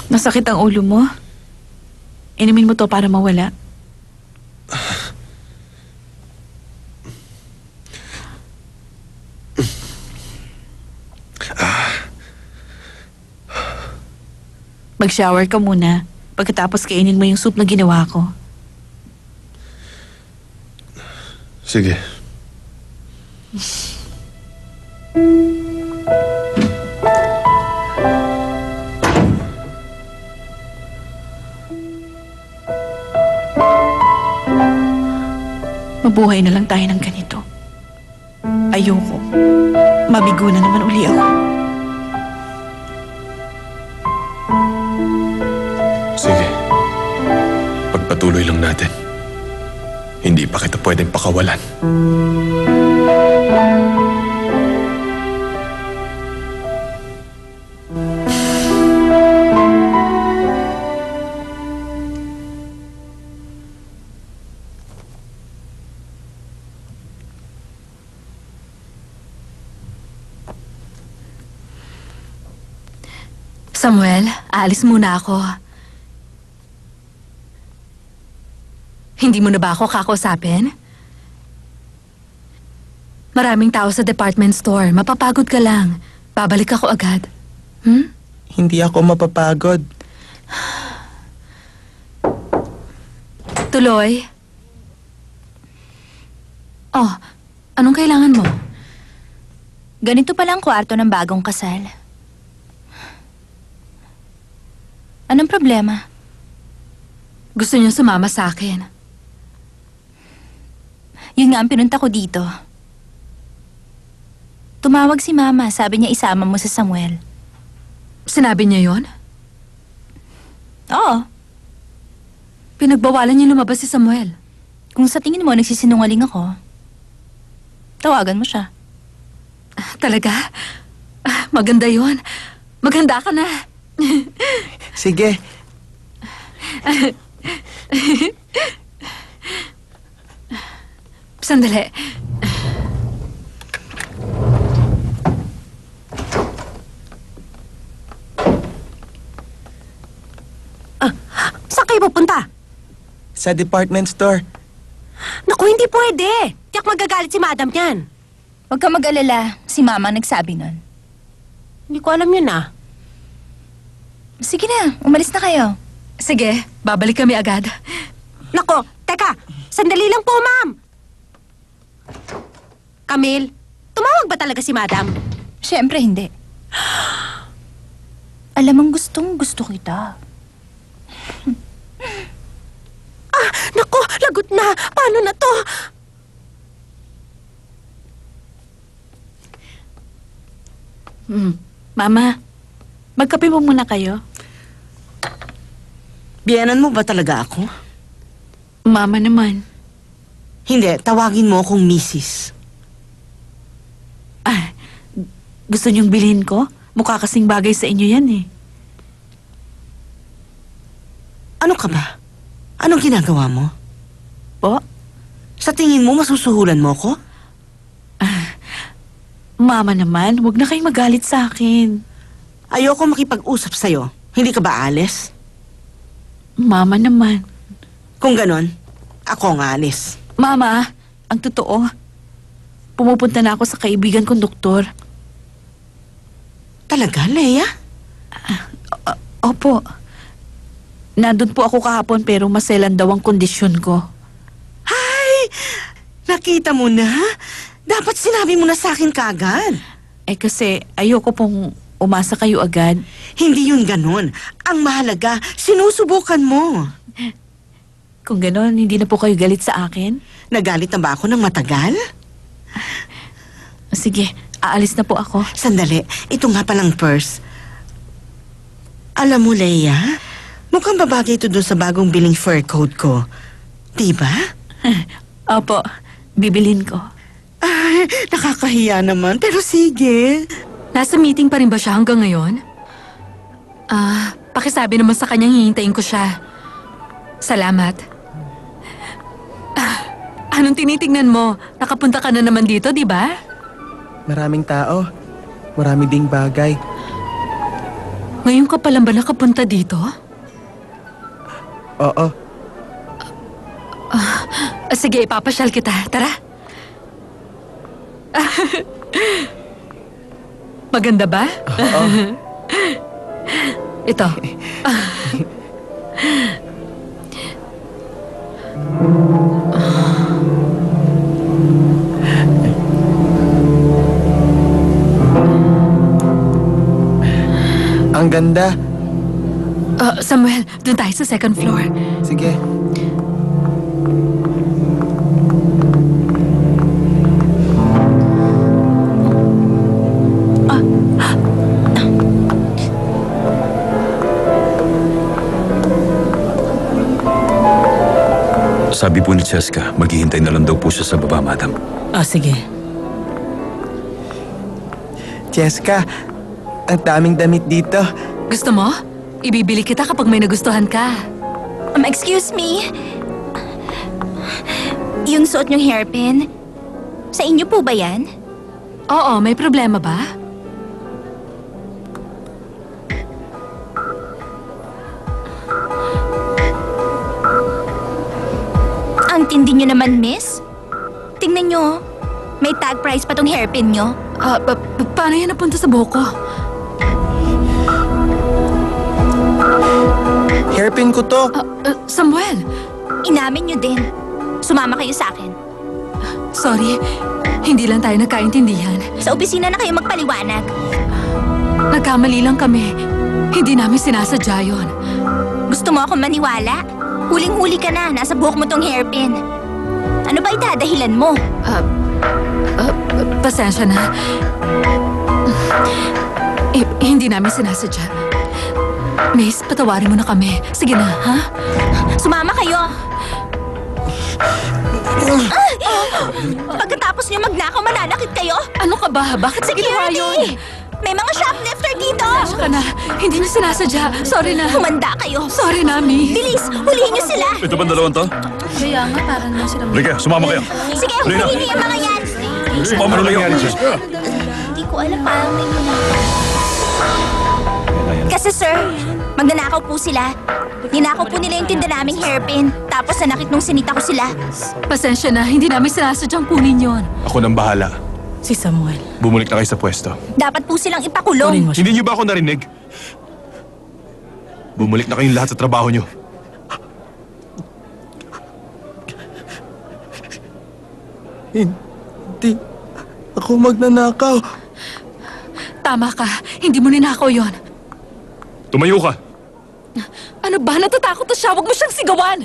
Nasakit ang ulo mo? Inumin mo to para mawala. Mag-shower ka muna. Pagkatapos kainin mo yung soup na ginawa ko. Sige. Mabuhay na lang tayo ng ganito. Ayoko. Mabigo na naman uli ako. Sige. Pagpatuloy lang natin. Hindi pa kita pwedeng pakawalan. Samuel, aalis muna ako. Hindi mo na ba ako kakausapin? Maraming tao sa department store. Mapapagod ka lang. Babalik ako agad. Hindi ako mapapagod. Tuloy. Oh, anong kailangan mo? Ganito pala ang kwarto ng bagong kasal. Anong problema? Gusto niyo sumama sa akin. Yun nga ang pinunta ko dito. Tumawag si Mama. Sabi niya isama mo si Samuel. Sinabi niya yon? Oo. Pinagbawalan niya lumabas si Samuel. Kung sa tingin mo nagsisinungaling ako, tawagan mo siya. Talaga? Maganda yon. Maganda ka na. Sige. Sandali. Saan kayo pupunta? Sa department store. Naku, hindi pwede. Tiyak magagalit si Madam yan. Huwag ka mag-alala. Si Mama nagsabi nun. Hindi ko alam yun ah. Sige na, umalis na kayo. Sige, babalik kami agad. Nako, teka. Sandali lang po, ma'am. Camille, tumawag ba talaga si Madam? Siyempre hindi. Alam mong gustong gusto kita. Nako, lagot na. Paano na to? Mama, magkape mo muna kayo. Biyenan mo ba talaga ako? Mama naman. Hindi, tawagin mo akong Mrs. Gusto niyong bilhin ko? Mukha kasing bagay sa inyo yan eh. Ano ka ba? Anong ginagawa mo? Po? Sa tingin mo, masusuhulan mo ko? Mama naman, huwag na kayong magalit sa akin. Ayoko makipag-usap sa'yo. Hindi ka ba alis? Mama naman. Kung ganon, ako ang alis. Mama, ang totoo, pumupunta na ako sa kaibigan kong doktor. Talaga, Leia? Opo. Nandun po ako kahapon pero maselan daw ang kondisyon ko. Ay! Nakita mo na? Dapat sinabi mo na sa akin kaagad. Kasi ayoko pong umasa kayo agad. Hindi yun ganon. Ang mahalaga, sinusubukan mo. Kung gano'n, hindi na po kayo galit sa akin? Nagalit na ba ako ng matagal? Sige, aalis na po ako. Sandali, ito nga palang purse. Alam mo, Leia, mukhang babagay ito doon sa bagong biling fur coat ko. Diba? Opo, bibilin ko. Ay, nakakahiya naman, pero sige. Nasa meeting pa rin ba siya hanggang ngayon? Pakisabi naman sa kanyang hihintayin ko siya. Salamat. Anong tinitingnan mo? Nakapunta ka na naman dito, di ba? Maraming tao. Marami ding bagay. Ngayon ka pa lang ba nakapunta dito? Oo. Sige, ipapasyal kita. Tara. Maganda ba? Oo. Ito. Ang ganda. Samuel, doon tayo sa second floor. Sige. Sabi po ni Cheska, maghihintay na lang daw po siya sa baba, madam. Sige. Cheska, ang daming damit dito. Gusto mo? Ibibili kita kapag may nagustuhan ka. Excuse me? Yung suot niyong hairpin, sa inyo po ba yan? Oo, may problema ba? Ang tindi niyo naman, miss. Tingnan niyo, may tag price pa tong hairpin niyo. Paano yan napunta sa buhok ko? Hairpin ko to. Samuel, Inamin niyo din. Sumama kayo sa akin. sorry. Hindi lang tayo nagkaintindihan. Sa opisina na kayo magpaliwanag. Nagkamali lang kami. Hindi namin sinasadya yun. Gusto mo akong maniwala? Huling-huli ka na, nasa buhok mo tong hairpin. Ano ba idadahilan mo? Pasensya na. Hindi namin sinasadya. Miss, patawarin mo na kami. Sige na, ha? Sumama kayo! Pagkatapos niyo magnakaw, mananakit kayo? Ano ka ba? Bakit sa ginawa yun? Security! May mga shoplifter dito! Pasensya ka na. Hindi niyo sinasadya. Sorry na. Humanda kayo! Sorry, Nami. Bilis! Hulihin niyo sila! Ito ba dalawang to? Kaya nga, parang na sila. Halika, sumama kayo. Sige, Halika. hulihin niyo yung mga yan! Sumama na kayo. Hindi ko alam parang may ninakaw. Kasi sir, magnanakaw po sila. Ninakaw po nila yung tinda naming hairpin. Tapos nanakit nung sinita ko sila. Pasensya na. Hindi namin sinasadyang kunin yon. Ako nang bahala. Si Samuel. Bumalik na kayo sa pwesto. Dapat po silang Kunin ipakulong. mo siya. Hindi niyo ba ako narinig? Bumalik na kayong lahat sa trabaho niyo. Hindi ako magnanakaw. Tama ka. Hindi mo ninakaw yon. Tumayo ka. Ano ba? Natatakot na siya. Huwag mo siyang sigawan.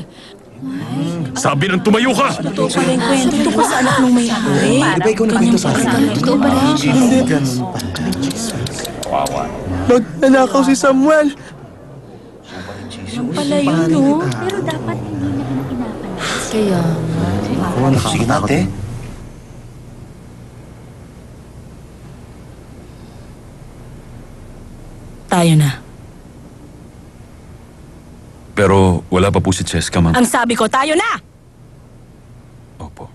Sabi ng tumayo ka! Ito pala yung kwento ko sa anak nung may-ari. Di ba ikaw nakita sa akin? Totoo ba rin? Hindi. Magnanakaw si Samuel. Pala yun, no? Pero dapat hindi na pinapansin. Kaya, Ako, nakakatakot eh. tayo na. Pero wala pa po si Cheska, ma'am. Ang sabi ko, tayo na! Opo.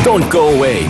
Don't go away.